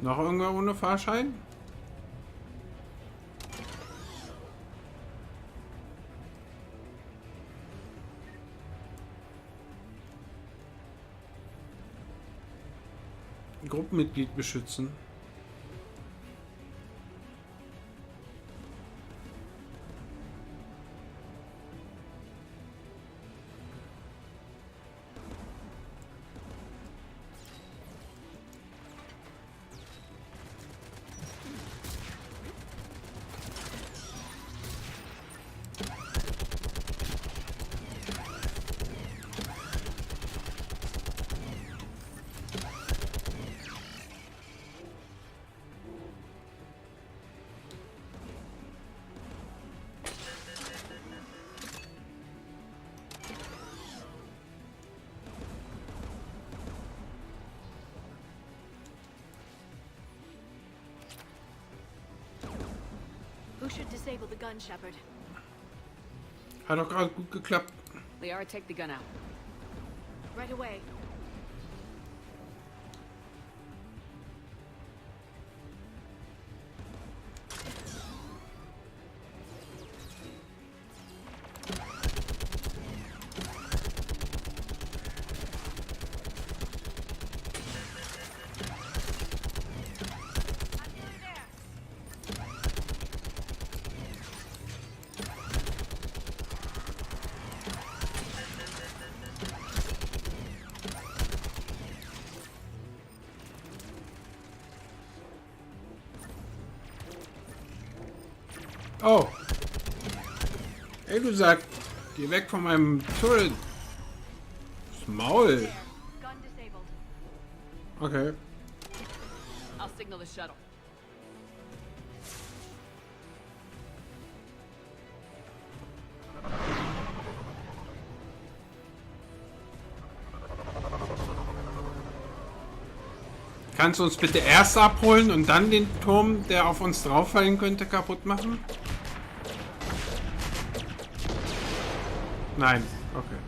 Noch irgendwer ohne Fahrschein? Gruppenmitglied beschützen. Who should disable the gun, Shepard? Hat doch gerade gut geklappt. Liara, take the gun out. Right away. Oh. Ey, du Sack. Geh weg von meinem Turret. Das Maul. Gun disabled. Okay. I'll signal the shuttle. Kannst du uns bitte erst abholen und dann den Turm, der auf uns drauf fallen könnte, kaputt machen? Nein. Okay.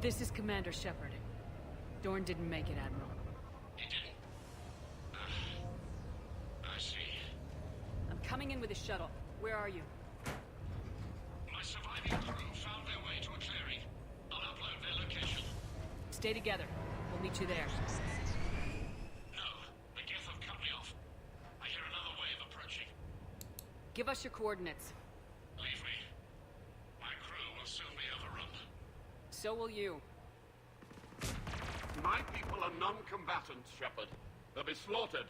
This is Commander Shepard. Dorn didn't make it, Admiral. He didn't? I see. I'm coming in with a shuttle. Where are you? My surviving crew found their way to a clearing. I'll upload their location. Stay together. We'll meet you there. No, the Geth have cut me off. I hear another wave approaching. Give us your coordinates. Leave me. My crew will soon be overrun. So will you. My people are non-combatants, Shepard. They'll be slaughtered.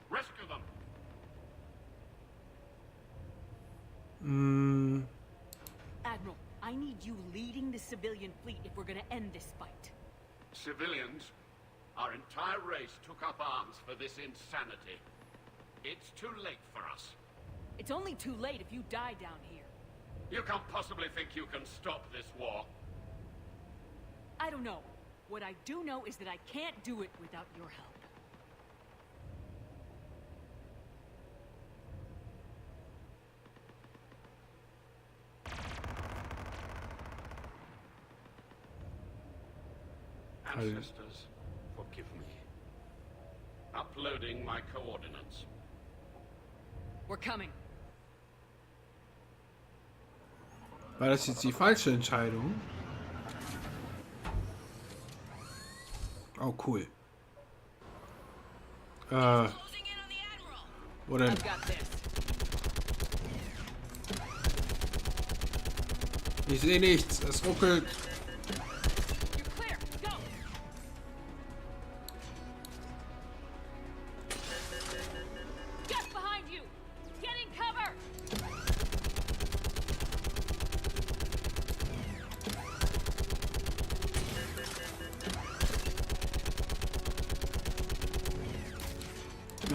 Rescue them. Admiral, I need you leading the civilian fleet if we're gonna end this fight. Civilians, our entire race took up arms for this insanity. It's too late for us. It's only too late if you die down here. You can't possibly think you can stop this war. I don't know. What I do know is that I can't do it without your help. Ancestors, forgive me. Uploading my coordinates. We're coming. War das jetzt die falsche Entscheidung? Oh, cool. Wo denn? I've got this. Ich sehe nichts. Es ruckelt. You're clear. Go. Just behind you. Get in cover.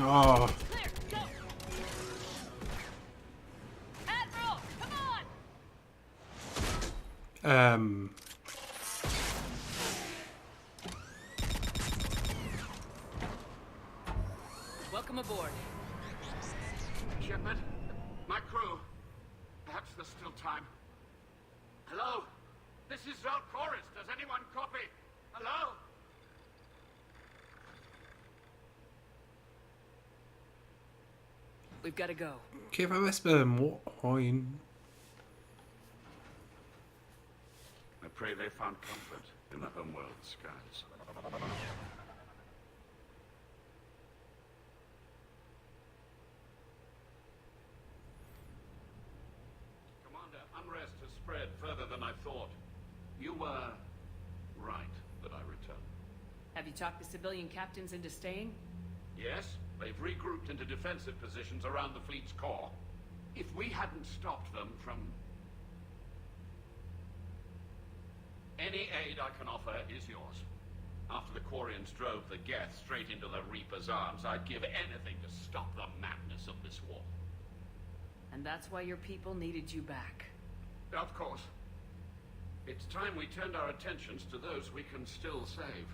Oh. Clear. Go. Admiral, come on. Welcome aboard. Shepard, my crew. Perhaps there's still time. Hello? This is Zalcoris. Does anyone copy? Hello? We've got to go. Käferwespe, moin. I pray they found comfort in the homeworld skies. Commander, unrest has spread further than I thought. You were right that I returned. Have you talked the civilian captains into staying? Yes, they've regrouped into defensive positions around the fleet's core. If we hadn't stopped them from... Any aid I can offer is yours. After the Quarians drove the Geth straight into the Reaper's arms, I'd give anything to stop the madness of this war. And that's why your people needed you back. Of course. It's time we turned our attentions to those we can still save.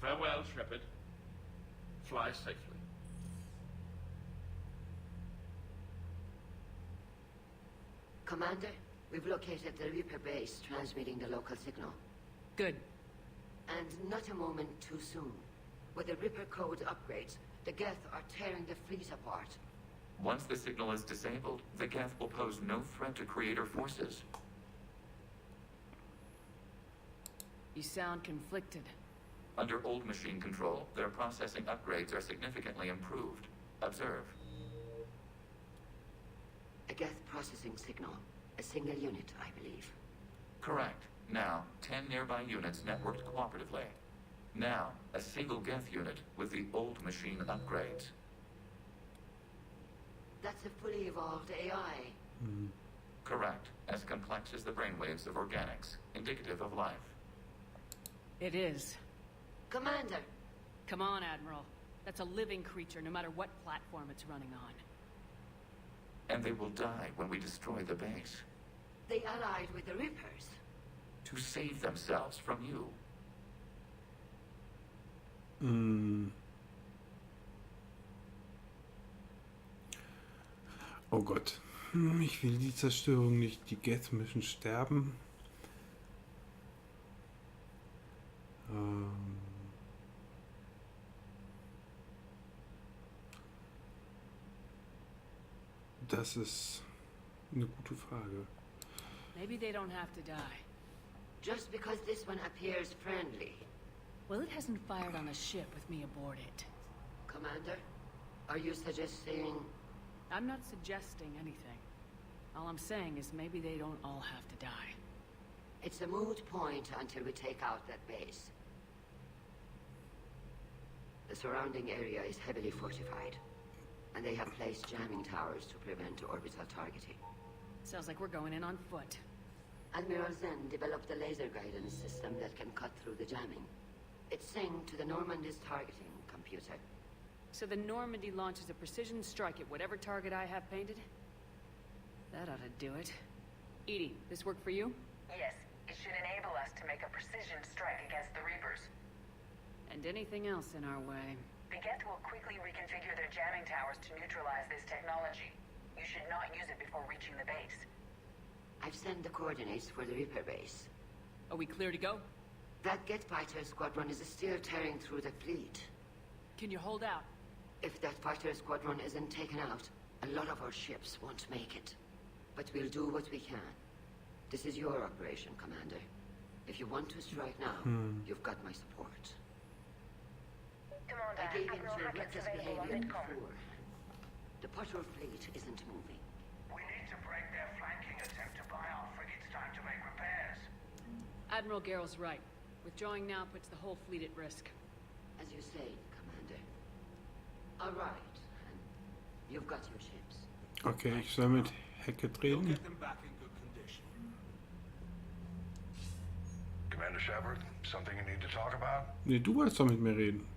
Farewell, Shepard. Fly safely. Commander, we've located the Reaper base transmitting the local signal. Good. And not a moment too soon. With the Reaper code upgrades, the Geth are tearing the fleet apart. Once the signal is disabled, the Geth will pose no threat to Creator forces. You sound conflicted. Under old machine control, their processing upgrades are significantly improved. Observe. A Geth processing signal. A single unit, I believe. Correct. Now, 10 nearby units networked cooperatively. Now, a single Geth unit with the old machine upgrades. That's a fully evolved AI. Correct. As complex as the brainwaves of organics, indicative of life. It is. Commander! Come on, Admiral. That's a living creature, no matter what platform it's running on. And they will die when we destroy the base. They allied with the Reapers. To save themselves from you. Oh Gott. Ich will die Zerstörung nicht. Die Geth müssen sterben. Das ist eine gute Frage. Maybe they don't have to die. Just because this one appears friendly. Well, it hasn't fired on a ship with me aboard it. Commander, are you suggesting... I'm not suggesting anything. All I'm saying is maybe they don't all have to die. It's a moot point until we take out that base. The surrounding area is heavily fortified, and they have placed jamming towers to prevent orbital targeting. Sounds like we're going in on foot. Admiral Zen developed a laser guidance system that can cut through the jamming. It's synced to the Normandy's targeting computer. So the Normandy launches a precision strike at whatever target I have painted? That ought to do it. Edie, this work for you? Yes, it should enable us to make a precision strike against the Reapers. And anything else in our way. The Geth will quickly reconfigure their jamming towers to neutralize this technology. You should not use it before reaching the base. I've sent the coordinates for the Reaper base. Are we clear to go? That Geth fighter squadron is still tearing through the fleet. Can you hold out? If that fighter squadron isn't taken out, a lot of our ships won't make it. But we'll do what we can. This is your operation, Commander. If you want to strike now, you've got my support. Commander, I gave in Admiral to your Hackett's reckless available on behavior Midcom. before. The patrol fleet isn't moving. We need to break their flanking attempt to buy our frigates time to make repairs. Admiral Garrel's right. Withdrawing now puts the whole fleet at risk. As you say, Commander. All right. And you've got your ships. Okay, ich soll mit Hecke You'll reden. get them back in good condition. Commander Shepard, something you need to talk about? Nee, du wolltest doch mit mir reden.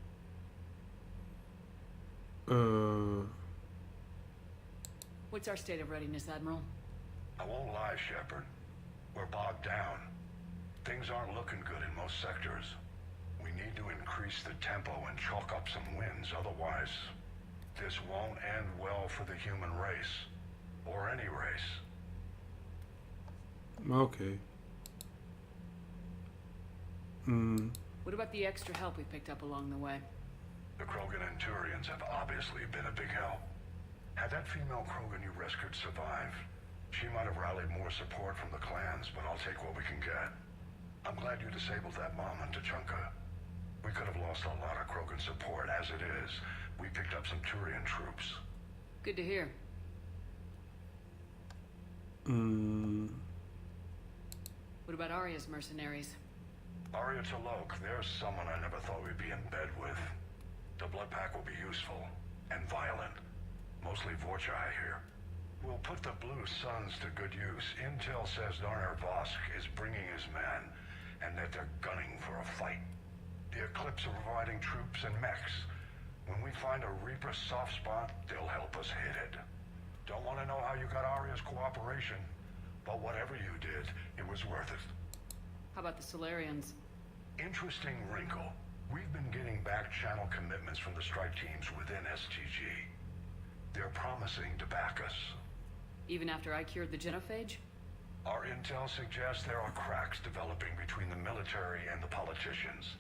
What's our state of readiness, Admiral? I won't lie, Shepard. We're bogged down. Things aren't looking good in most sectors. We need to increase the tempo and chalk up some wins, otherwise this won't end well for the human race. Or any race. Okay. What about the extra help we picked up along the way? The Krogan and Turians have obviously been a big help. Had that female Krogan you rescued survived, she might have rallied more support from the clans, but I'll take what we can get. I'm glad you disabled that mom in Tachanka. We could have lost a lot of Krogan support. As it is, we picked up some Turian troops. Good to hear. What about Arya's mercenaries? Arya Talok, there's someone I never thought we'd be in bed with. The blood pack will be useful, and violent. Mostly Vorcha, I hear. We'll put the Blue Suns to good use. Intel says Darner Vosk is bringing his men, and that they're gunning for a fight. The Eclipse are providing troops and mechs. When we find a Reaper soft spot, they'll help us hit it. Don't want to know how you got Arya's cooperation, but whatever you did, it was worth it. How about the Solarians? Interesting wrinkle. We've been getting back-channel commitments from the strike teams within STG. They're promising to back us. Even after I cured the genophage? Our intel suggests there are cracks developing between the military and the politicians.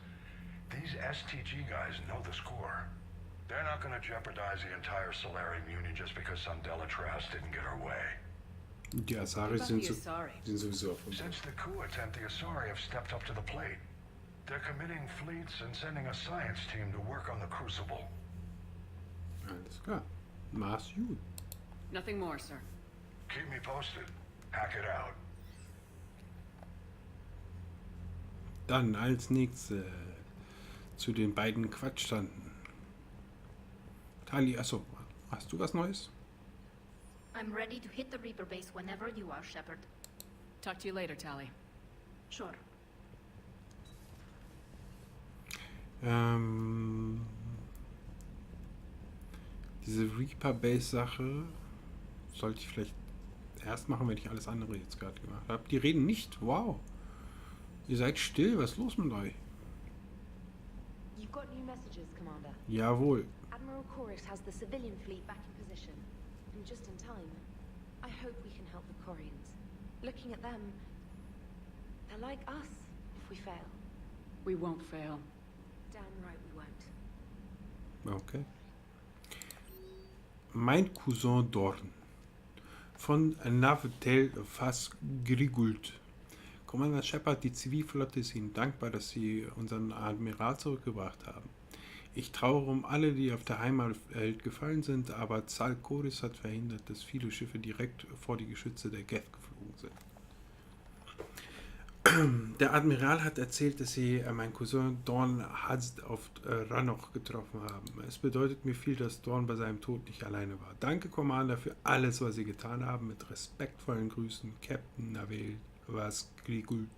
These STG guys know the score. They're not going to jeopardize the entire Solarian Union just because some Delatras didn't get her way. Die Asari What about sind, the so, Asari? sind sowieso auf uns. Since the coup attempt, the Asari have stepped up to the plate. They're committing fleets and sending a science team to work on the Crucible. Alles klar. Mach's gut. Nothing more, sir. Keep me posted. Hack it out. Dann als nächstes zu den beiden Quatschstanden. Tali, achso, hast du was Neues? I'm ready to hit the Reaper base whenever you are, Shepard. Talk to you later, Tali. Sure. Diese Reaper Base Sache sollte ich vielleicht erst machen, wenn ich alles andere jetzt gerade gemacht habe. Die reden nicht. Wow. Ihr seid still. Was ist los mit euch? You've got new messages, Commander. Jawohl. Admiral Chorus has the civilian fleet back in position, and just in time. I hope we can help the Corians. Looking at them, they're like us if we fail. We won't fail. Damn right we won't. Okay. Mein Cousin Dorn von Navtel Fasgrigult. Commander Shepard, die Zivilflotte ist Ihnen dankbar, dass Sie unseren Admiral zurückgebracht haben. Ich trauere um alle, die auf der Heimatwelt gefallen sind, aber Zalkoris hat verhindert, dass viele Schiffe direkt vor die Geschütze der Geth geflogen sind. Der Admiral hat erzählt, dass Sie meinen Cousin Dorn Hazd auf Rannoch getroffen haben. Es bedeutet mir viel, dass Dorn bei seinem Tod nicht alleine war. Danke, Commander, für alles, was Sie getan haben. Mit respektvollen Grüßen, Captain Navel Vasgrigult.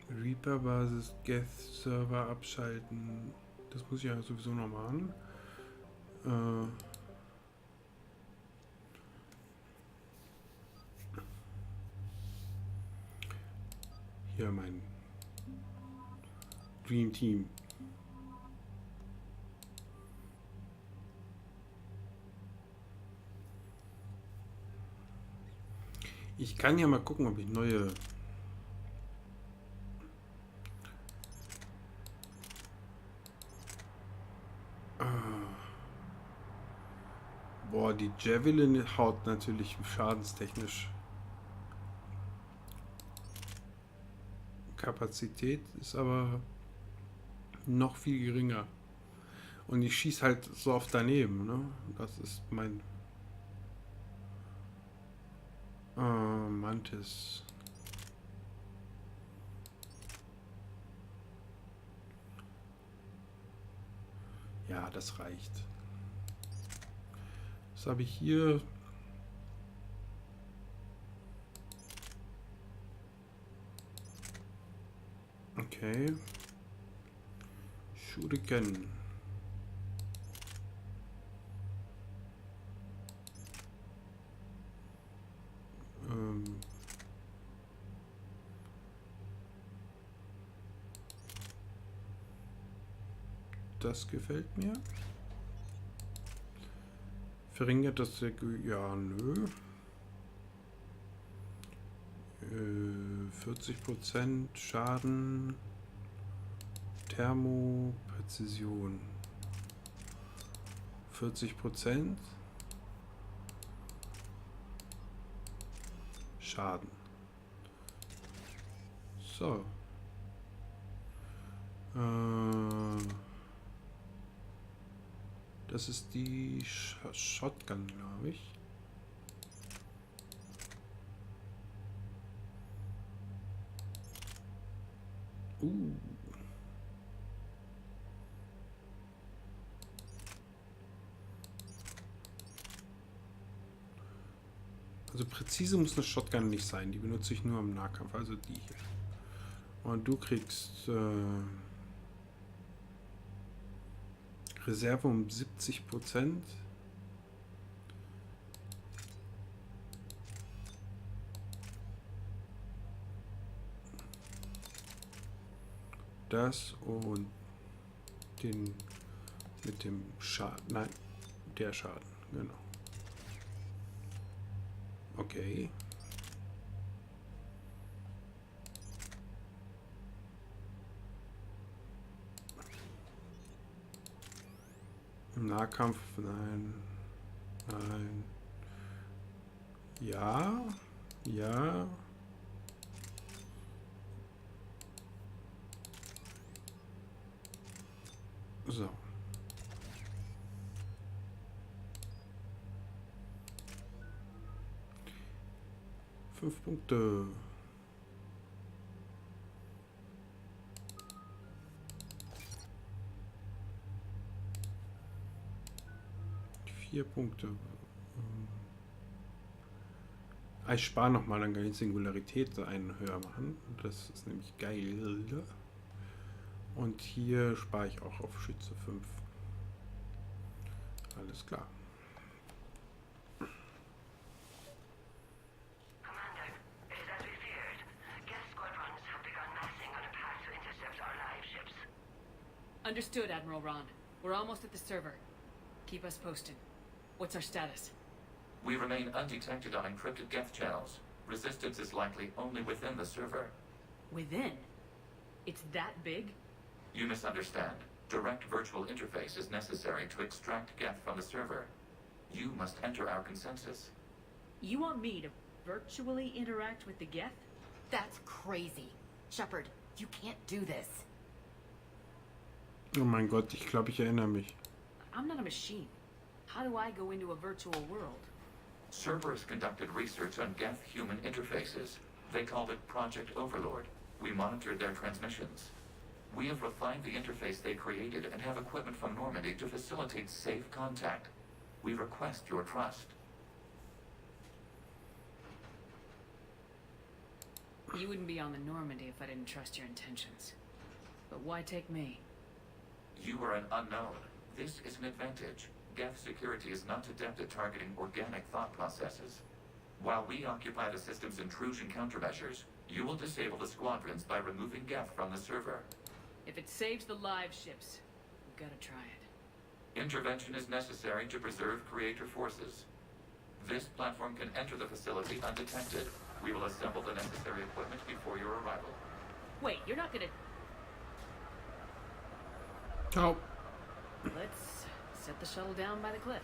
Reaper Basis Geth Server abschalten. Das muss ich ja sowieso noch machen. Hier mein Dream Team. Ich kann ja mal gucken, ob ich neue die Javelin haut natürlich schadenstechnisch. Kapazität ist aber noch viel geringer. Und ich schieße halt so oft daneben, ne? Das ist mein Mantis. Ja, das reicht. Was habe ich hier? Okay. Shuriken. Das gefällt mir. Verringert das der... Ja, nö. 40% Schaden. Thermo, Präzision. 40% Schaden. So. Das ist die Shotgun, glaube ich. Also präzise muss eine Shotgun nicht sein. Die benutze ich nur im Nahkampf. Also die hier. Und du kriegst Reserve um 70%. Das und den mit dem Schaden. Nein, der Schaden, genau. Okay. Im Nahkampf, nein. Nein. Ja. Ja. So. Fünf Punkte. Vier Punkte. Ich spare nochmal, dann kann ich Singularität einen höher machen. Das ist nämlich geil. Und hier spare ich auch auf Schütze 5. Alles klar. Commander, it is as we feared. Gas squadrons have begun massing on a path to intercept our live ships. Understood, Admiral Ron. We're almost at the server. Keep us posted. What's our status? We remain undetected on encrypted Geth channels. Resistance is likely only within the server. Within? It's that big? You misunderstand. Direct virtual interface is necessary to extract Geth from the server. You must enter our consensus. You want me to virtually interact with the Geth? That's crazy. Shepard, you can't do this. Oh mein Gott, ich glaube, ich erinnere mich. I'm not a machine. How do I go into a virtual world? Cerberus conducted research on Geth-human interfaces. They called it Project Overlord. We monitored their transmissions. We have refined the interface they created and have equipment from Normandy to facilitate safe contact. We request your trust. You wouldn't be on the Normandy if I didn't trust your intentions. But why take me? You are an unknown. This is an advantage. Geth security is not adept at targeting organic thought processes. While we occupy the system's intrusion countermeasures, you will disable the squadrons by removing Geth from the server. If it saves the live ships, we've got to try it. Intervention is necessary to preserve creator forces. This platform can enter the facility undetected. We will assemble the necessary equipment before your arrival. Wait, you're not gonna... Ciao. Let's set the shuttle down by the cliff.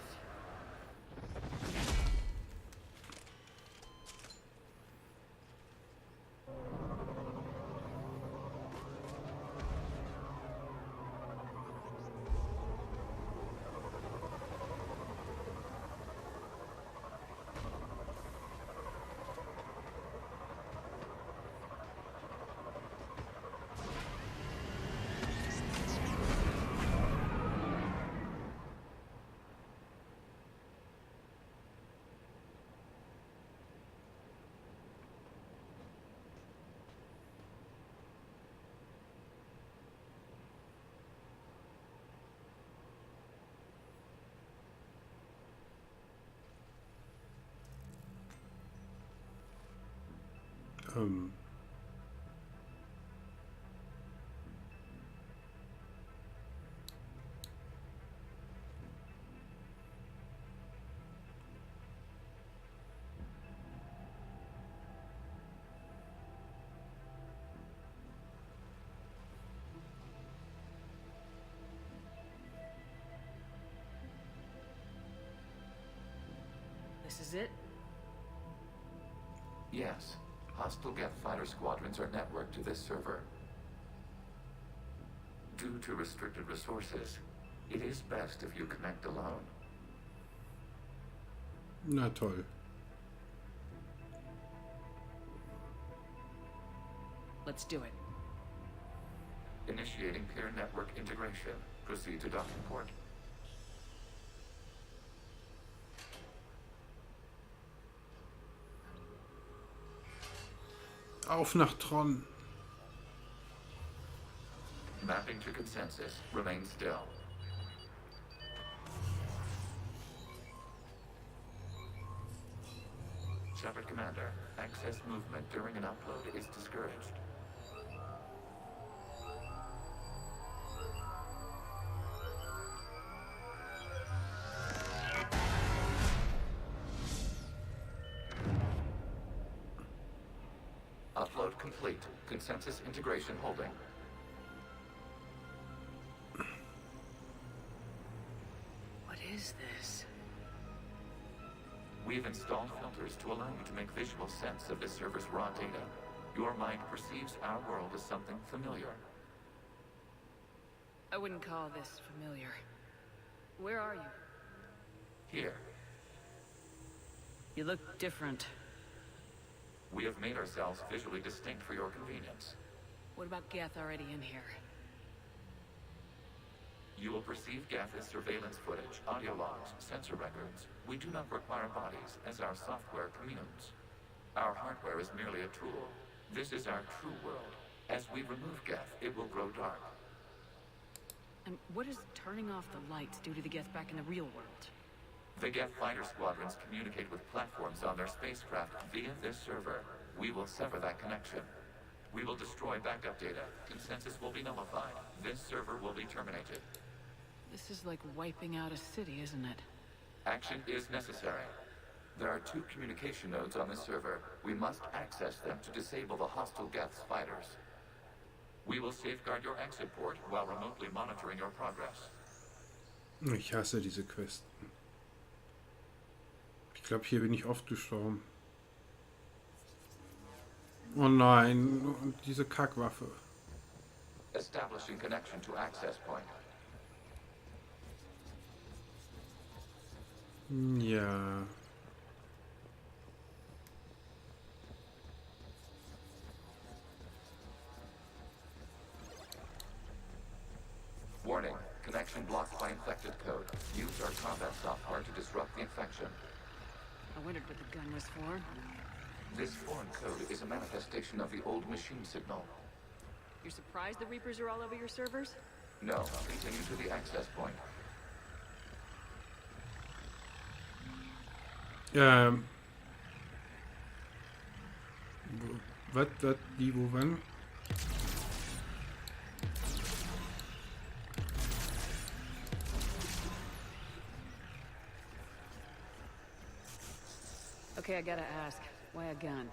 This is it? Yes. Hostile Geth fighter squadrons are networked to this server. Due to restricted resources, it is best if you connect alone. Na toll. Let's do it. Initiating peer network integration. Proceed to docking port. Auf nach Tron. Mapping to consensus. Remain still. Shepard Commander, access movement during an upload is discouraged. Upload complete. Consensus integration holding. What is this? We've installed filters to allow you to make visual sense of this server's raw data. Your mind perceives our world as something familiar. I wouldn't call this familiar. Where are you? Here, You look different. we have made ourselves visually distinct for your convenience. What about Geth already in here? You will perceive Geth as surveillance footage, audio logs, sensor records. We do not require bodies, as our software communes. Our hardware is merely a tool. This is our true world. As we remove Geth, it will grow dark. And what does turning off the lights do to the Geth back in the real world? The Geth fighter squadrons communicate with platforms on their spacecraft via this server. We will sever that connection. We will destroy backup data. Consensus will be nullified. This server will be terminated. This is like wiping out a city, isn't it? Action is necessary. There are 2 communication nodes on this server. We must access them to disable the hostile Geth's fighters. We will safeguard your exit port while remotely monitoring your progress. Ich hasse diese Questen. Ich glaube, hier bin ich oft gestorben. Oh nein, und diese Kackwaffe. Establishing connection to access point. Ja. Warning, connection blocked by infected code. Use our combat software to disrupt the infection. I wondered what the gun was for. This foreign code is a manifestation of the old machine signal. You're surprised the Reapers are all over your servers? No, continue to the access point. Was, die, wo, wann? Okay, I gotta ask. Why a gun?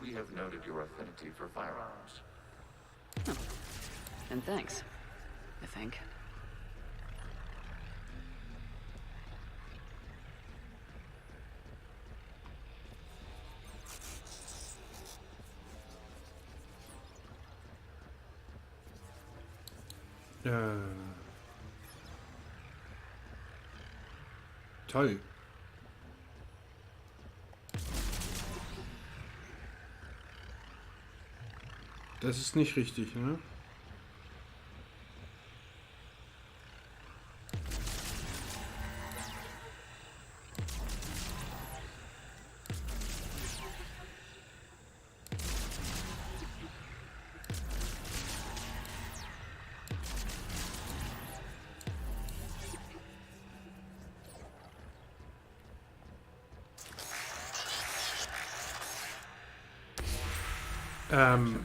We have noted your affinity for firearms. And thanks. I think. Toll. Das ist nicht richtig, ne?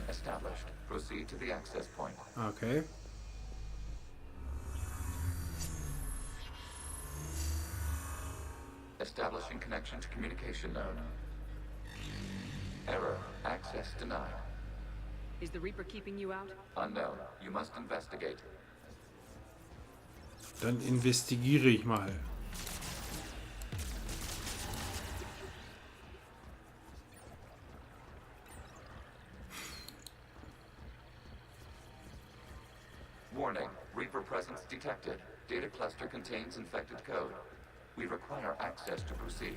Established. Proceed to the access point. Okay. Establishing connection to communication node. Error. Access denied. Is the Reaper keeping you out? Unknown. You must investigate. Dann investigiere ich mal. Warning, Reaper presence detected. Data cluster contains infected code. We require access to proceed.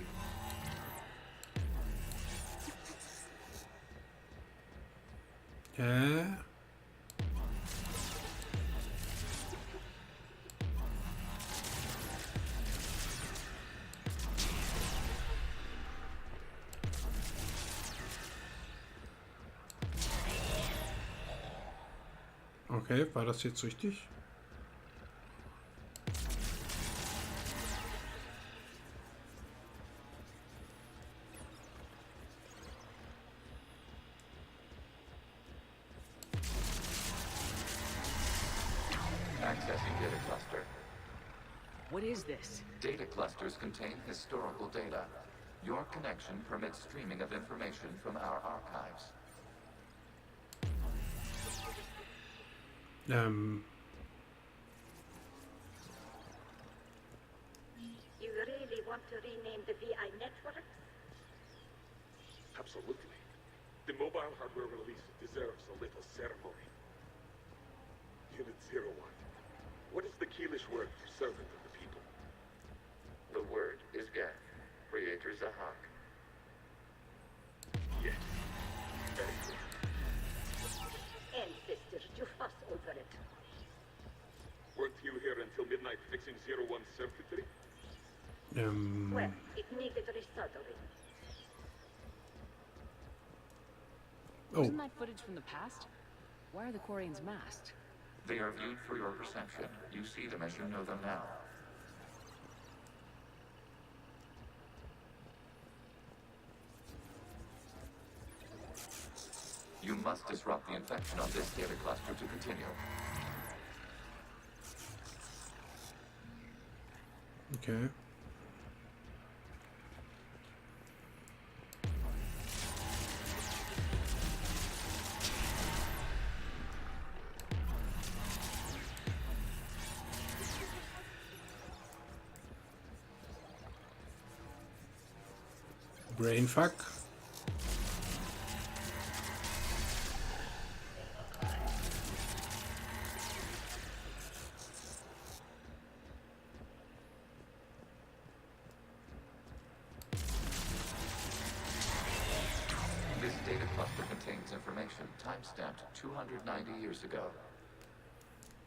Okay, war das jetzt richtig? Accessing data cluster. What is this? Data clusters contain historical data. Your connection permits streaming of information from our archives. You really want to rename the VI networks? Absolutely. The mobile hardware release deserves a little ceremony. Unit 01. What is the Keelish word for servant of the people? The word is Geth. Creator Zahak. Yes. Very good. Ancestors, you fuss over it. Weren't you here until midnight fixing 01's circuitry? Well, it needed resoldering. Wasn't that footage from the past? Why are the Quarians masked? They are viewed through your perception. You see them as you know them now. You must disrupt the infection on this data cluster to continue. Okay. Brainfuck. This data cluster contains information time-stamped 290 years ago.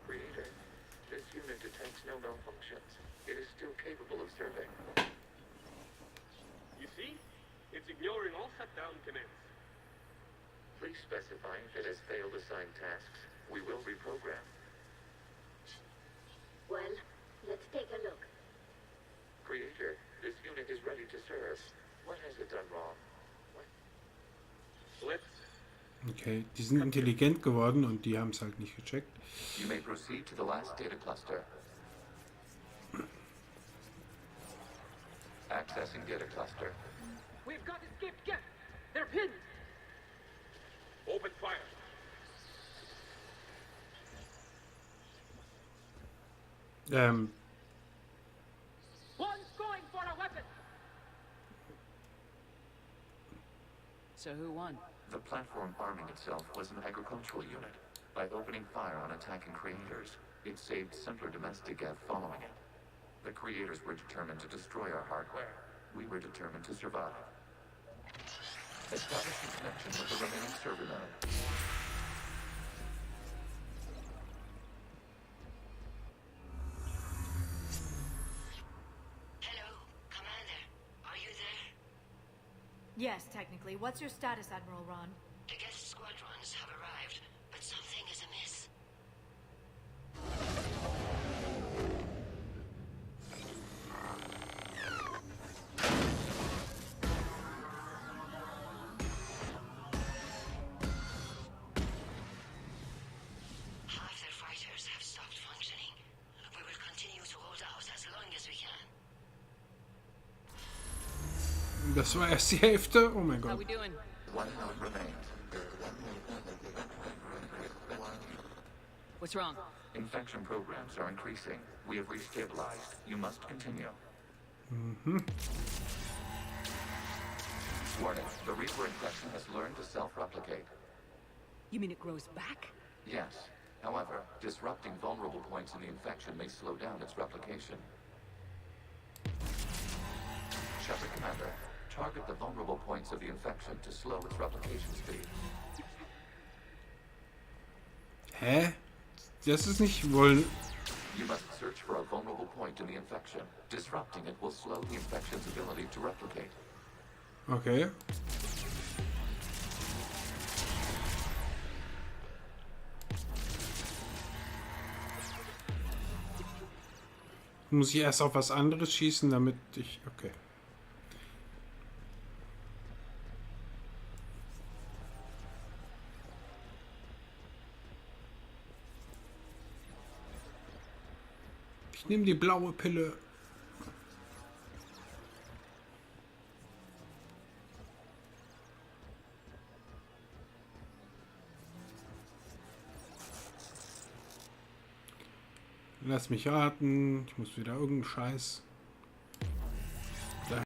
Creator, this unit detects no malfunctions. It is still capable of serving. You see? It's ignoring all shutdown commands. Please specify if it has failed assigned tasks. We will reprogram. Well, let's take a look. Creator, this unit is ready to serve. What has it done wrong? Let's... Okay, die sind intelligent geworden und die haben es halt nicht gecheckt. You may proceed to the last data cluster. Accessing data cluster. We've got escaped Geth! They're pinned! Open fire! One's going for a weapon! So who won? The platform arming itself was an agricultural unit. By opening fire on attacking creators, it saved simpler domestic Geth following it. The creators were determined to destroy our hardware. We were determined to survive. Establishing connection with the remaining server node. Hello, Commander. Are you there? Yes, technically. What's your status, Admiral Ron? The Geth squadrons have arrived, but something is amiss. Half their fighters have stopped functioning. We will continue to hold out as long as we can. Das war erst die Hälfte. Oh mein How Gott. we doing? One node remains. What's wrong? Infection programs are increasing. We have restabilized. You must continue. Warning, the Reaper infection has learned to self-replicate. You mean it grows back? Yes, However, disrupting vulnerable points in the infection may slow down its replication. Shepard Commander, target the vulnerable points of the infection to slow its replication speed. Hä? Das ist nicht wohl... You must search for a vulnerable point in the infection. Disrupting it will slow the infection's ability to replicate. Okay. Muss ich erst auf was anderes schießen, damit ich... Okay. Ich nehme die blaue Pille. Lass mich raten. Ich muss wieder irgendeinen Scheiß.